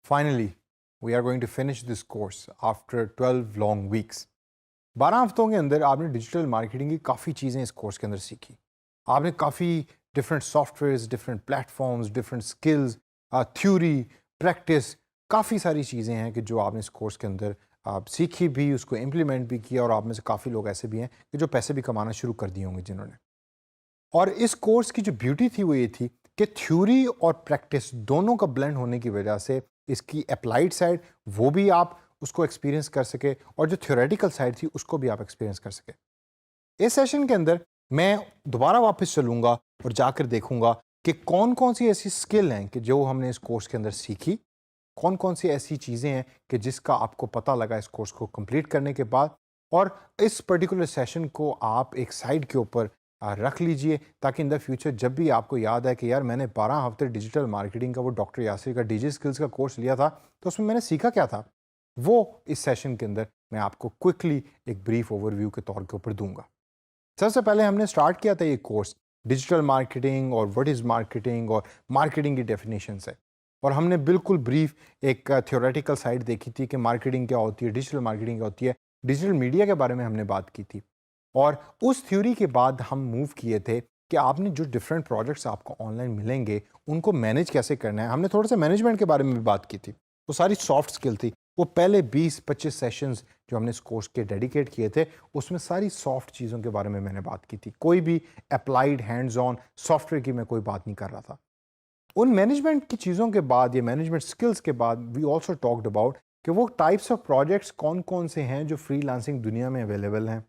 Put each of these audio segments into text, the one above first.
Finally, we are going to finish this course after 12 long weeks. 12 ہفتوں کے اندر آپ نے ڈیجیٹل مارکیٹنگ کی کافی چیزیں اس کورس کے اندر سیکھی. آپ نے کافی different softwares, different platforms, different skills, theory, practice, کافی ساری چیزیں ہیں کہ جو آپ نے اس کورس کے اندر سیکھی بھی، اس کو امپلیمنٹ بھی کیا، اور آپ میں سے کافی لوگ ایسے بھی ہیں کہ جو پیسے بھی کمانا شروع کر دیے ہوں گے جنہوں نے. اور اس کورس کی جو بیوٹی تھی وہ یہ تھی کہ تھیوری اور پریکٹس دونوں کا بلینڈ ہونے کی وجہ سے اس کی اپلائیڈ سائڈ وہ بھی آپ اس کو ایکسپیرینس کر سکے، اور جو تھیوریٹیکل سائڈ تھی اس کو بھی آپ ایکسپیرینس کر سکے. اس سیشن کے اندر میں دوبارہ واپس چلوں گا اور جا کر دیکھوں گا کہ کون کون سی ایسی اسکل ہیں کہ جو ہم نے اس کورس کے اندر سیکھی، کون کون سی ایسی چیزیں ہیں کہ جس کا آپ کو پتہ لگا اس کورس کو کمپلیٹ کرنے کے بعد، اور اس پرٹیکولر سیشن کو آپ ایک سائڈ کے اوپر رکھ لیجئے تاکہ ان دا فیوچر جب بھی آپ کو یاد ہے کہ یار میں نے 12 ہفتے ڈیجیٹل مارکیٹنگ کا وہ ڈاکٹر یاسر کا ڈیجی اسکلز کا کورس لیا تھا تو اس میں نے سیکھا کیا تھا، وہ اس سیشن کے اندر میں آپ کو کوئکلی ایک بریف اوور ویو کے طور کے اوپر دوں گا. سب سے پہلے ہم نے سٹارٹ کیا تھا یہ کورس ڈیجیٹل مارکیٹنگ اور وٹ از مارکیٹنگ اور مارکیٹنگ کی ڈیفینیشن سے، اور ہم نے بالکل بریف ایک تھیوریٹیکل سائڈ دیکھی تھی کہ مارکیٹنگ کیا ہوتی ہے، ڈیجیٹل مارکیٹنگ کیا ہوتی ہے، ڈیجیٹل میڈیا کے بارے میں ہم نے بات کی تھی. اور اس تھیوری کے بعد ہم موو کیے تھے کہ آپ نے جو ڈفرینٹ پروجیکٹس آپ کو آن لائن ملیں گے ان کو مینیج کیسے کرنا ہے. ہم نے تھوڑا سا مینجمنٹ کے بارے میں بھی بات کی تھی، وہ ساری سافٹ اسکل تھی. وہ پہلے 20-25 سیشنز جو ہم نے اس کورس کے ڈیڈیکیٹ کیے تھے اس میں ساری سافٹ چیزوں کے بارے میں نے بات کی تھی. کوئی بھی applied hands on soft where کی میں کوئی بات نہیں کر رہا تھا. ان مینجمنٹ کی چیزوں کے بعد، یہ مینجمنٹ اسکلس کے بعد، وی آلسو ٹاکڈ اباؤٹ کہ وہ ٹائپس آف پروجیکٹس کون کون سے ہیں جو فری لانسنگ دنیا میں اویلیبل ہیں،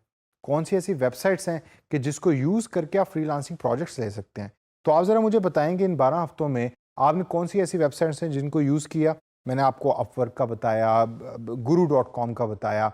کون سی ایسی ویب سائٹس ہیں کہ جس کو یوز کر کے آپ فری لانسنگ پروجیکٹس لے سکتے ہیں. تو آپ ذرا مجھے بتائیں کہ ان 12 ہفتوں میں آپ نے کون سی ایسی ویب سائٹس ہیں جن کو یوز کیا. میں نے آپ کو اپ ورک کا بتایا، guru.com کا بتایا،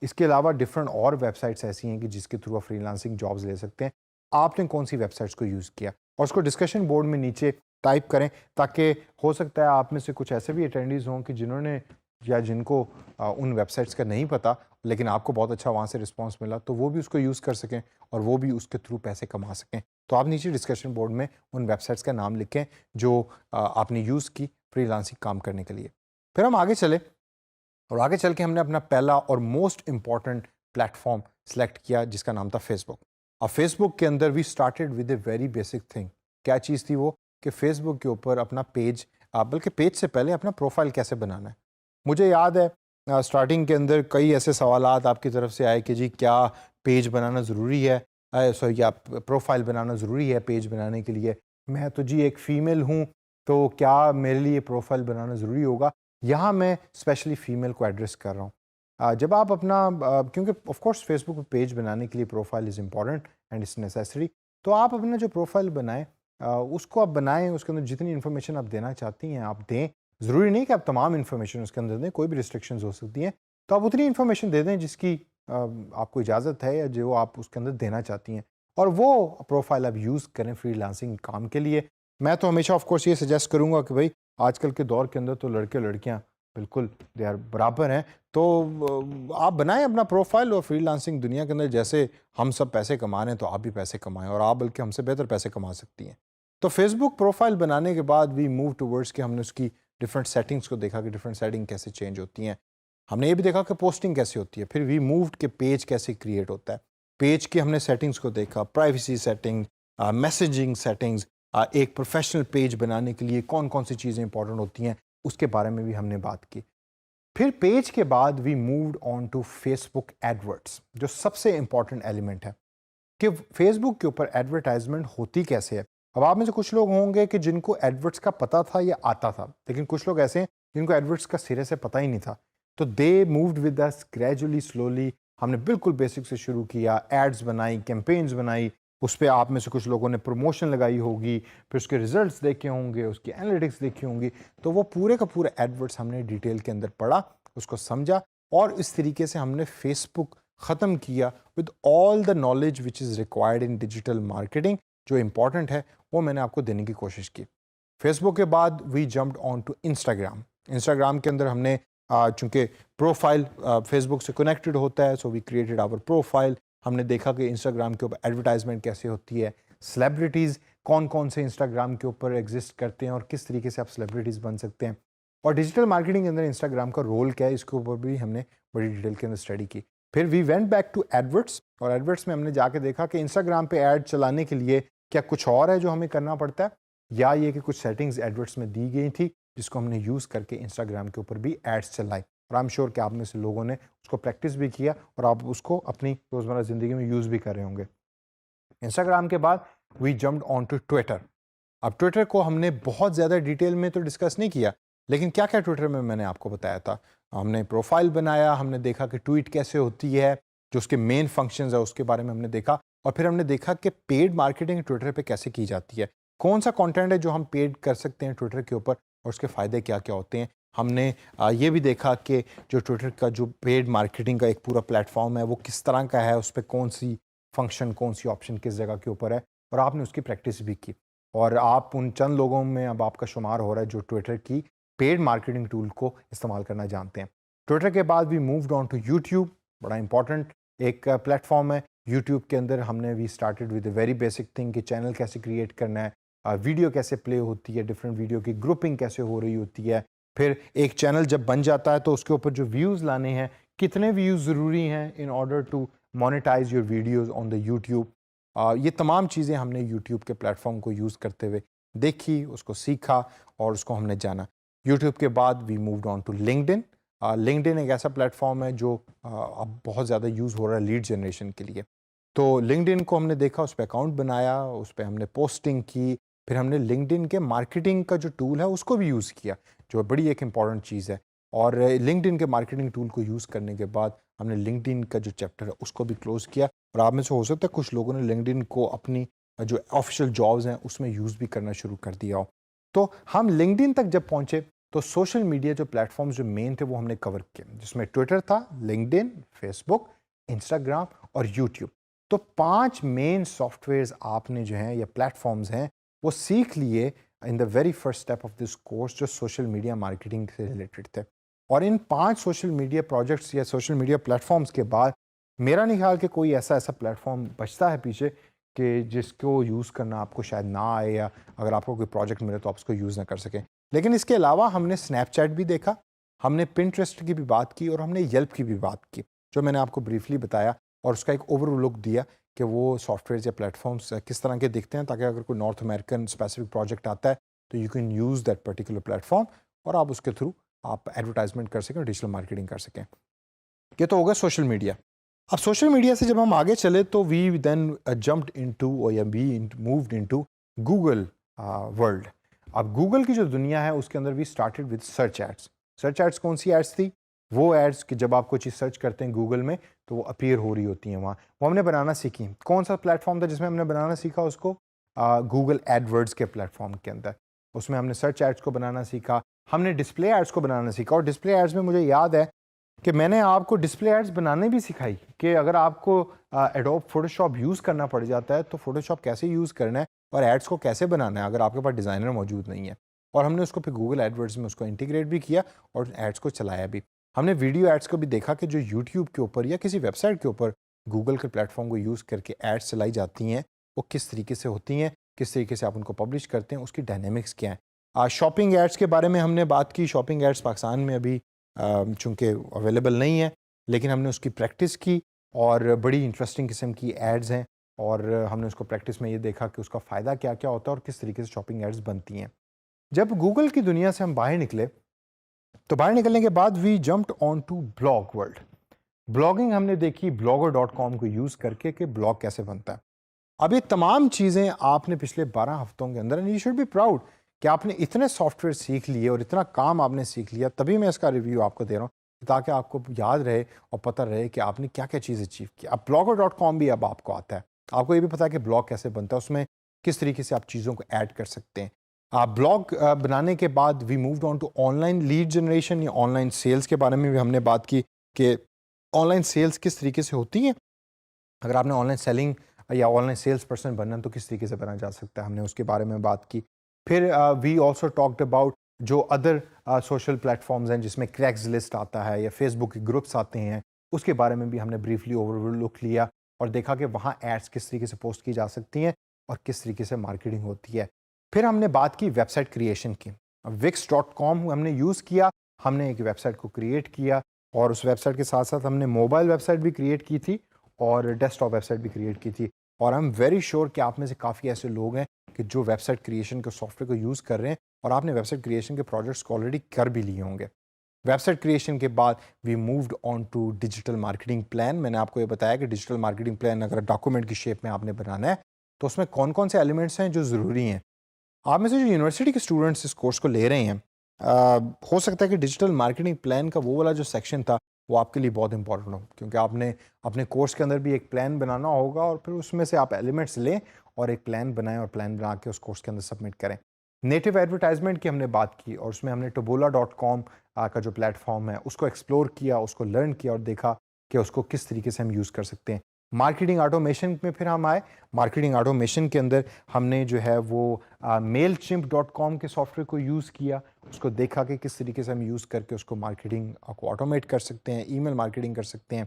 اس کے علاوہ ڈفرینٹ اور ویب سائٹس ایسی ہیں کہ جس کے تھرو آپ فری لانسنگ جابز لے سکتے ہیں. آپ نے کون سی ویب سائٹس کو یوز کیا، اور اس کو ڈسکشن بورڈ میں نیچے ٹائپ کریں تاکہ ہو سکتا ہے آپ میں سے کچھ ایسے بھی اٹینڈیز ہوں کہ جنہوں نے یا جن کو ان ویب سائٹس کا نہیں پتہ لیکن آپ کو بہت اچھا وہاں سے رسپانس ملا تو وہ بھی اس کو یوز کر سکیں اور وہ بھی اس کے تھرو پیسے کما سکیں. تو آپ نیچے ڈسکشن بورڈ میں ان ویب سائٹس کا نام لکھیں جو آپ نے یوز کی فری لانسنگ کام کرنے کے لیے. پھر ہم آگے چلے اور آگے چل کے ہم نے اپنا پہلا اور most important plate form select کیا جس کا نام تھا فیس بک. اب فیس بک کے اندر we started with a very basic thing. کیا چیز تھی وہ کہ فیس بک کے اوپر اپنا پیج، بلکہ پیج سے پہلے اپنا پروفائل کیسے بنانا ہے. مجھے یاد ہے اسٹارٹنگ کے اندر کئی ایسے سوالات آپ کی طرف سے آئے کہ جی کیا پیج بنانا ضروری ہے، یا پروفائل بنانا ضروری ہے پیج بنانے کے لیے. میں تو جی ایک فیمیل ہوں تو کیا میرے لیے پروفائل بنانا ضروری ہوگا. یہاں میں اسپیشلی فیمیل کو ایڈریس کر رہا ہوں. جب آپ اپنا کیونکہ آف کورس فیس بک پہ پیج بنانے کے لیے profile is important and it's necessary. تو آپ اپنا جو پروفائل بنائیں اس کو آپ بنائیں، اس کے اندر جتنی انفارمیشن آپ دینا چاہتی ہیں آپ دیں. ضروری نہیں کہ آپ تمام انفارمیشن اس کے اندر دیں، کوئی بھی ریسٹرکشنز ہو سکتی ہیں. تو آپ اتنی انفارمیشن دے دیں جس کی آپ کو اجازت ہے یا جو آپ اس کے اندر دینا چاہتی ہیں، اور وہ پروفائل آپ یوز کریں فری لانسنگ کام کے لیے. میں تو ہمیشہ آف کورس یہ سجیسٹ کروں گا کہ بھائی آج کل کے دور کے اندر تو لڑکے لڑکیاں بالکل دے آر برابر ہیں. تو آپ بنائیں اپنا پروفائل، اور فری لانسنگ دنیا کے اندر جیسے ہم سب پیسے کما رہے ہیں تو آپ بھی پیسے کمائیں، اور آپ بلکہ ہم سے بہتر پیسے کما سکتی ہیں. تو فیس بک پروفائل بنانے کے بعد وی موو ٹورڈس کہ ہم نے اس کی ڈفرینٹ سیٹنگس کو دیکھا کہ ڈفرینٹ سیٹنگ کیسے چینج ہوتی ہیں. ہم نے یہ بھی دیکھا کہ پوسٹنگ کیسے ہوتی ہے. پھر وی مووڈ کہ پیج کیسے کریٹ ہوتا ہے. پیج کی ہم نے سیٹنگس کو دیکھا، پرائیویسی سیٹنگ، میسیجنگ سیٹنگز، ایک پروفیشنل پیج بنانے کے لیے کون کون سی چیزیں امپورٹنٹ ہوتی ہیں اس کے بارے میں بھی ہم نے بات کی. پھر پیج کے بعد we moved on to Facebook adverts, جو سب سے امپورٹنٹ ایلیمنٹ ہے کہ فیس بک کے اوپر ایڈورٹائزمنٹ ہوتی کیسے ہے. اب آپ میں سے کچھ لوگ ہوں گے کہ جن کو ایڈورٹس کا پتہ تھا یا آتا تھا، لیکن کچھ لوگ ایسے ہیں جن کو ایڈورٹس کا سرے سے پتہ ہی نہیں تھا. تو they moved with us gradually slowly. ہم نے بالکل بیسک سے شروع کیا، ایڈز بنائی، کیمپینز بنائی. اس پہ آپ میں سے کچھ لوگوں نے پروموشن لگائی ہوگی، پھر اس کے ریزلٹس دیکھے ہوں گے، اس کی انالیٹکس دیکھی ہوں گی. تو وہ پورے کا پورا ایڈورٹس ہم نے ڈیٹیل کے اندر پڑھا، اس کو سمجھا، اور اس طریقے سے ہم نے فیس بک ختم کیا with all the knowledge which is required in digital marketing. جو امپورٹنٹ ہے وہ میں نے آپ کو دینے کی کوشش کی. فیس بک کے بعد we jumped on to Instagram. Instagram کے اندر ہم نے چونکہ پروفائل فیس بک سے کنیکٹڈ ہوتا ہے، سو وی کریٹڈ آور پروفائل. ہم نے دیکھا کہ انسٹاگرام کے اوپر ایڈورٹائزمنٹ کیسے ہوتی ہے، سیلیبریٹیز کون کون سے انسٹاگرام کے اوپر ایگزسٹ کرتے ہیں اور کس طریقے سے آپ سیلیبریٹیز بن سکتے ہیں. اور ڈیجیٹل مارکیٹنگ کے اندر انسٹاگرام کا رول کیا ہے اس کے اوپر بھی ہم نے بڑی ڈیٹیل کے اندر اسٹڈی کی. پھر we went back to adverts, اور ایڈورٹس میں ہم نے جا کے دیکھا کہ انسٹاگرام پہ ایڈ چلانے کے لیے کیا کچھ اور ہے جو ہمیں کرنا پڑتا ہے, یا یہ کہ کچھ سیٹنگز ایڈورٹس میں دی گئی تھی جس کو ہم نے یوز کر کے انسٹاگرام کے اوپر بھی ایڈس چلائی. اور آئی ایم شیور کہ آپ میں سے لوگوں نے اس کو پریکٹس بھی کیا اور آپ اس کو اپنی روزمرہ زندگی میں یوز بھی کر رہے ہوں گے. انسٹاگرام کے بعد we jumped on to Twitter. اب ٹویٹر کو ہم نے بہت زیادہ ڈیٹیل میں تو ڈسکس نہیں کیا, لیکن کیا کیا ٹویٹر میں نے آپ کو بتایا تھا. ہم نے پروفائل بنایا, ہم نے دیکھا کہ ٹویٹ کیسے ہوتی ہے, جو اس کے مین فنکشنز ہیں اس کے بارے میں ہم نے دیکھا, اور پھر ہم نے دیکھا کہ پیڈ مارکیٹنگ ٹویٹر پہ کیسے کی جاتی ہے, کون سا کانٹینٹ ہے جو ہم پیڈ کر سکتے ہیں ٹویٹر کے اوپر, اور اس کے فائدے کیا کیا ہوتے ہیں. ہم نے یہ بھی دیکھا کہ جو ٹویٹر کا جو پیڈ مارکیٹنگ کا ایک پورا پلیٹ فارم ہے وہ کس طرح کا ہے, اس پہ کون سی فنکشن, کون سی آپشن کس جگہ کے اوپر ہے, اور آپ نے اس کی پریکٹس بھی کی. اور آپ ان چند لوگوں میں اب آپ کا شمار ہو رہا ہے جو ٹویٹر کی پیڈ مارکیٹنگ ٹول کو استعمال کرنا جانتے ہیں. ٹویٹر کے بعد بھی مووڈ آن ٹو یوٹیوب. بڑا امپورٹنٹ ایک پلیٹ فارم ہے. یوٹیوب کے اندر ہم نے we started with a very basic thing کہ چینل کیسے کریٹ کرنا ہے, ویڈیو کیسے پلے ہوتی ہے, ڈفرینٹ ویڈیو کی گروپنگ کیسے ہو رہی ہوتی ہے. پھر ایک چینل جب بن جاتا ہے تو اس کے اوپر جو ویوز لانے ہیں, کتنے ویوز ضروری ہیں in order to monetize your videos on the YouTube. یہ تمام چیزیں ہم نے یوٹیوب کے پلیٹ فارم کو یوز کرتے ہوئے دیکھی, اس کو سیکھا اور اس کو ہم نے جانا. یوٹیوب کے بعد we moved on to LinkedIn. LinkedIn ایک ایسا پلیٹ فارم ہے جو اب بہت زیادہ یوز ہو رہا ہے لیڈ جنریشن کے لیے. تو لنکڈن کو ہم نے دیکھا, اس پہ اکاؤنٹ بنایا, اس پہ ہم نے پوسٹنگ کی. پھر ہم نے لنکڈن کے مارکیٹنگ کا جو ٹول ہے اس کو بھی یوز کیا, جو بڑی ایک امپورٹنٹ چیز ہے. اور لنکڈن کے مارکیٹنگ ٹول کو یوز کرنے کے بعد ہم نے لنکڈن کا جو چیپٹر ہے اس کو بھی کلوز کیا. اور آپ میں سے ہو سکتا ہے کچھ لوگوں نے لنکڈن کو اپنی جو آفیشیل جابز ہیں اس میں یوز بھی کرنا شروع کر دیا ہو. تو ہم لنکڈن تک جب پہنچے تو سوشل میڈیا جو پلیٹ فارمز جو مین تھے وہ ہم نے کور کیے, جس میں ٹویٹر تھا, لنکڈن, فیس بک, انسٹاگرام اور یوٹیوب. تو 5 مین سافٹ ویئرز آپ نے جو ہیں یا پلیٹ فارمز ہیں وہ سیکھ لیے in the very first step of this course, جو سوشل میڈیا مارکیٹنگ سے ریلیٹڈ تھے. اور ان 5 سوشل میڈیا پروجیکٹس یا سوشل میڈیا پلیٹ فارمز کے بعد میرا نہیں خیال کہ کوئی ایسا پلیٹ فارم بچتا ہے پیچھے کہ جس کو یوز کرنا آپ کو شاید نہ آئے, یا اگر آپ کو کوئی پروجیکٹ ملے تو آپ اس کو یوز نہ کر سکیں. لیکن اس کے علاوہ ہم نے اسنیپ چیٹ بھی دیکھا, ہم نے پنٹریسٹ کی بھی بات کی, اور ہم نے یلپ کی بھی بات کی, جو میں نے آپ کو بریفلی بتایا, اور اس کا ایک اوور لک دیا کہ وہ سافٹ ویئرز یا پلیٹ فارمس کس طرح کے دکھتے ہیں, تاکہ اگر کوئی نارتھ امریکن اسپیسیفک پروجیکٹ آتا ہے تو you can use that particular plate form, اور آپ اس کے تھرو آپ ایڈورٹائزمنٹ کر سکیں, ڈیجیٹل مارکیٹنگ کر سکیں. یہ تو ہوگا سوشل میڈیا. اب سوشل میڈیا سے جب ہم آگے چلے تو وی دین جمپڈ انٹو یا we moved into Google world. اب گوگل کی جو دنیا ہے اس کے اندر we started with search ads. Search ads کون سی ایڈس تھی؟ وہ ایڈس کہ جب آپ کوئی چیز سرچ کرتے ہیں گوگل میں تو وہ اپیئر ہو رہی ہوتی ہیں وہاں, وہ ہم نے بنانا سیکھی. کون سا پلیٹ فارم تھا جس میں ہم نے بنانا سیکھا اس کو؟ گوگل ایڈ ورڈز کے پلیٹ فارم کے اندر. اس میں ہم نے سرچ ایڈس کو بنانا سیکھا, ہم نے ڈسپلے ایڈس کو بنانا سیکھا. اور ڈسپلے ایڈس میں مجھے یاد ہے کہ میں نے آپ کو ڈسپلے ایڈس بنانے بھی سکھائی کہ اگر آپ کو ایڈوب فوٹو شاپ یوز کرنا پڑ جاتا ہے تو فوٹو شاپ کیسے یوز کرنا ہے اور ایڈس کو کیسے بنانا ہے اگر آپ کے پاس ڈیزائنر موجود نہیں ہے. اور ہم نے اس کو پھر گوگل ایڈ ورڈز میں اس کو انٹیگریٹ بھی کیا اور ایڈس کو چلایا بھی. ہم نے ویڈیو ایڈس کو بھی دیکھا کہ جو یوٹیوب کے اوپر یا کسی ویب سائٹ کے اوپر گوگل کے پلیٹ فارم کو یوز کر کے ایڈس چلائی جاتی ہیں وہ کس طریقے سے ہوتی ہیں, کس طریقے سے آپ ان کو پبلش کرتے ہیں, اس کی ڈائنامکس کیا ہیں. شاپنگ ایڈس کے بارے میں ہم نے بات کی. شاپنگ ایڈس پاکستان میں ابھی چونکہ اویلیبل نہیں ہے, لیکن ہم نے اس کی پریکٹس کی اور بڑی انٹرسٹنگ قسم کی ایڈز ہیں, اور ہم نے اس کو پریکٹس میں یہ دیکھا کہ اس کا فائدہ کیا کیا ہوتا ہے اور کس طریقے سے شاپنگ ایڈز بنتی ہیں. جب گوگل کی دنیا سے ہم باہر نکلے تو باہر نکلنے کے بعد we jumped on to blog world. Blogging ہم نے دیکھی blogger.com کو یوز کر کے کہ بلاگ کیسے بنتا ہے. اب یہ تمام چیزیں آپ نے پچھلے 12 ہفتوں کے اندر, and you should be proud کہ آپ نے اتنے سافٹ ویئر سیکھ لیے اور اتنا کام آپ نے سیکھ لیا, تبھی میں اس کا ریویو آپ کو دے رہا ہوں تاکہ آپ کو یاد رہے اور پتہ رہے کہ آپ نے کیا کیا چیز اچیو کی. اب blogger.com بھی اب آپ کو آتا ہے, آپ کو یہ بھی پتا ہے کہ بلاگ کیسے بنتا ہے, اس میں کس طریقے سے آپ چیزوں کو ایڈ کر سکتے ہیں. بلاگ بنانے کے بعد we moved on to online lead generation یا آن لائن سیلز کے بارے میں بھی ہم نے بات کی کہ آن لائن سیلز کس طریقے سے ہوتی ہیں. اگر آپ نے آن لائن سیلنگ یا آن لائن سیلز پرسن بننا تو کس طریقے سے بنا جا سکتا ہے, ہم نے اس کے بارے میں بات کی. پھر وی آلسو ٹاکڈ اباؤٹ جو ادر سوشل پلیٹ فارمز ہیں جس میں کریگز لسٹ آتا ہے یا فیس بک کے گروپس آتے ہیں, اس کے بارے میں بھی ہم نے بریفلی اوور لک لیا اور دیکھا کہ وہاں ایڈس کس طریقے سے پوسٹ کی جا سکتی ہیں اور کس طریقے سے مارکیٹنگ ہوتی ہے. پھر ہم نے بات کی ویب سائٹ کریشن کی. wix.com ہم نے یوز کیا. ہم نے ایک ویب سائٹ کو کریٹ کیا اور اس ویب سائٹ کے ساتھ ساتھ ہم نے موبائل ویب سائٹ بھی کریٹ کی تھی اور ڈیسک ٹاپ ویب سائٹ بھی کریٹ کی تھی. اور آئی ایم ویری شیور کہ آپ میں سے کافی ایسے لوگ ہیں کہ جو ویب سائٹ کریشن کے سافٹ ویئر کو یوز کر رہے ہیں اور آپ نے ویب سائٹ کریشن کے پروجیکٹس کو آلریڈی کر بھی لیے ہوں گے. ویب سائٹ کریشن کے بعد we moved on to digital marketing plan. میں نے آپ کو یہ بتایا کہ ڈیجیٹل مارکیٹنگ پلان اگر ڈاکومنٹ کی شیپ میں آپ نے بنانا ہے تو اس میں کون کون سے ایلیمنٹس ہیں جو ضروری ہیں. آپ میں سے جو یونیورسٹی کے اسٹوڈنٹس اس کورس کو لے رہے ہیں ہو سکتا ہے کہ ڈیجیٹل مارکیٹنگ پلان کا وہ والا جو سیکشن تھا وہ آپ کے لیے بہت امپورٹنٹ ہو, کیونکہ آپ نے اپنے کورس کے اندر بھی ایک پلان بنانا ہوگا اور پھر اس میں سے آپ ایلیمنٹس لیں اور ایک پلان بنائیں اور پلان بنا کے اس کورس کے اندر سبمٹ کریں. نیٹو ایڈورٹائزمنٹ کی ہم نے بات کی اور اس میں ہم نے taboola.com کا جو پلیٹ فارم ہے اس کو ایکسپلور کیا, اس کو لرن کیا اور دیکھا کہ اس کو کس طریقے سے ہم یوز کر سکتے ہیں. مارکیٹنگ آٹومیشن میں پھر ہم آئے. مارکیٹنگ آٹومیشن کے اندر ہم نے جو ہے وہ mailchimp.com کے سافٹ ویئر کو یوز کیا, اس کو دیکھا کہ کس طریقے سے ہم یوز کر کے اس کو مارکیٹنگ کو آٹومیٹ کر سکتے ہیں, ای میل مارکیٹنگ کر سکتے ہیں.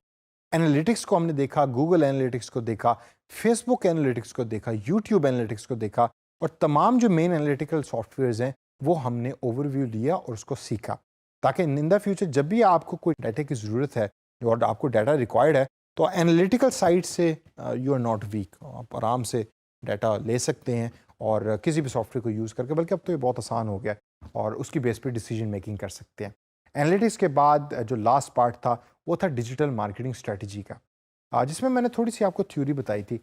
انالیٹکس کو ہم نے دیکھا, گوگل انالیٹکس کو دیکھا, فیس بک انالیٹکس کو دیکھا, یوٹیوب انالیٹکس کو دیکھا اور تمام جو مین انالیٹیکل سافٹ ویئرز ہیں وہ ہم نے اوور ویو لیا اور اس کو سیکھا, تاکہ ان دا فیوچر جب بھی آپ کو کوئی ڈیٹا کی ضرورت ہے اور آپ کو ڈیٹا ریکوائرڈ ہے تو انالیٹیکل سائڈ سے یو آر ناٹ ویک, آپ آرام سے ڈیٹا لے سکتے ہیں اور کسی بھی سافٹ ویئر کو یوز کر کے, بلکہ اب تو یہ بہت آسان ہو گیا ہے اور اس کی بیس پہ ڈیسیجن میکنگ کر سکتے ہیں. انالیٹکس کے بعد جو لاسٹ پارٹ تھا وہ تھا ڈیجیٹل مارکیٹنگ اسٹریٹجی کا, جس میں نے تھوڑی سی آپ کو تھیوری بتائی تھی.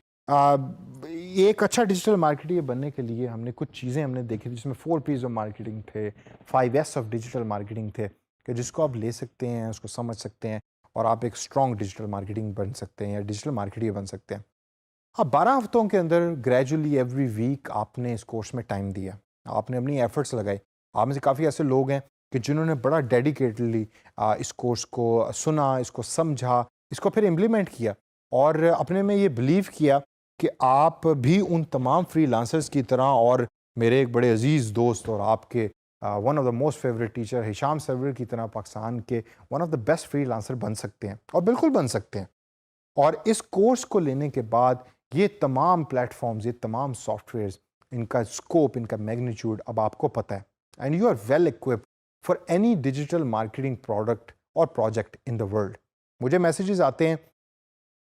ایک اچھا ڈیجیٹل مارکیٹر بننے کے لیے ہم نے کچھ چیزیں ہم نے دیکھی تھی, جس میں 4 P's آف مارکیٹنگ تھے, 5 S آف ڈیجیٹل مارکیٹنگ تھے, کہ جس کو آپ لے سکتے ہیں, اس کو سمجھ سکتے ہیں اور آپ ایک اسٹرانگ ڈیجیٹل مارکیٹنگ بن سکتے ہیں یا ڈیجیٹل مارکیٹر بن سکتے ہیں. اب 12 ہفتوں کے اندر گریجولی ایوری ویک آپ نے اس کورس میں ٹائم دیا, آپ نے اپنی ایفرٹس لگائی. آپ میں سے کافی ایسے لوگ ہیں کہ جنہوں نے بڑا ڈیڈیکیٹڈلی اس کورس کو سنا, اس کو سمجھا, اس کو پھر امپلیمنٹ کیا اور اپنے میں یہ بلیو کیا کہ آپ بھی ان تمام فری لانسرز کی طرح, اور میرے ایک بڑے عزیز دوست اور آپ کے one of the most favourite teacher Hisham Sarwar کی طرح پاکستان کے one of the best freelancer بن سکتے ہیں, اور بالکل بن سکتے ہیں. اور اس کورس کو لینے کے بعد یہ تمام پلیٹ فارمز, یہ تمام سافٹ ویئرز, ان کا اسکوپ, ان کا میگنیچیوڈ اب آپ کو پتہ ہے, and you are well occupied for any digital marketing product اور پروجیکٹ ان دا ورلڈ. مجھے میسیجز آتے ہیں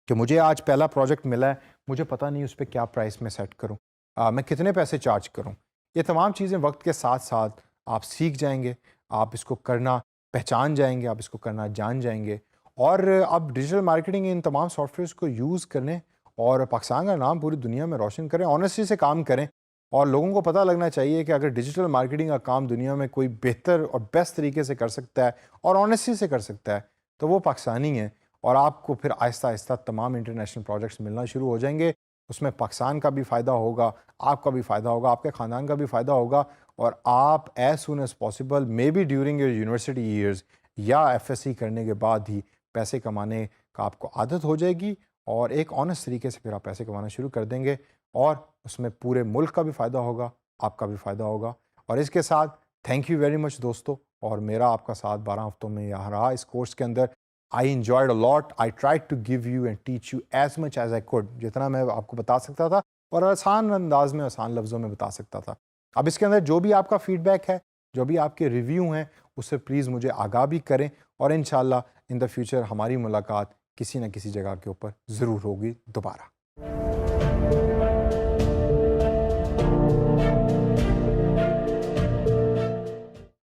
کہ مجھے آج پہلا پروجیکٹ ملا ہے, مجھے پتہ نہیں اس پہ کیا پرائس میں سیٹ کروں, میں کتنے پیسے چارج کروں. یہ تمام چیزیں وقت کے ساتھ ساتھ آپ سیکھ جائیں گے, آپ اس کو کرنا پہچان جائیں گے, آپ اس کو کرنا جان جائیں گے, اور اب ڈیجیٹل مارکیٹنگ ان تمام سافٹ ویئرس کو یوز کرنے اور پاکستان کا نام پوری دنیا میں روشن کریں, آنیسٹی سے کام کریں. اور لوگوں کو پتہ لگنا چاہیے کہ اگر ڈیجیٹل مارکیٹنگ کا کام دنیا میں کوئی بہتر اور بیسٹ طریقے سے کر سکتا ہے اور آنیسٹی سے کر سکتا ہے تو وہ پاکستانی ہے. اور آپ کو پھر آہستہ آہستہ تمام انٹرنیشنل پروجیکٹس ملنا شروع ہو جائیں گے. اس میں پاکستان کا بھی فائدہ ہوگا, آپ کا بھی فائدہ ہوگا, آپ کے خاندان کا بھی فائدہ ہوگا, اور آپ as soon as possible maybe during your university years یا FSC کرنے کے بعد ہی پیسے کمانے کا آپ کو عادت ہو جائے گی, اور ایک آنیسٹ طریقے سے پھر آپ پیسے کمانا شروع کر دیں گے, اور اس میں پورے ملک کا بھی فائدہ ہوگا, آپ کا بھی فائدہ ہوگا. اور اس کے ساتھ تھینک یو ویری مچ دوستو, اور میرا آپ کا ساتھ 12 ہفتوں میں یہاں رہا اس کورس کے اندر. I enjoyed a lot. I tried to give you and teach you as much as I could. جتنا میں آپ کو بتا سکتا تھا اور آسان انداز میں, آسان لفظوں میں بتا سکتا تھا. اب اس کے اندر جو بھی آپ کا فیڈ بیک ہے, جو بھی آپ کے ریویو ہیں, اس سے پلیز مجھے آگاہ بھی کریں, اور انشاءاللہ ان دا فیوچر ہماری ملاقات کسی نہ کسی جگہ کے اوپر ضرور ہوگی دوبارہ.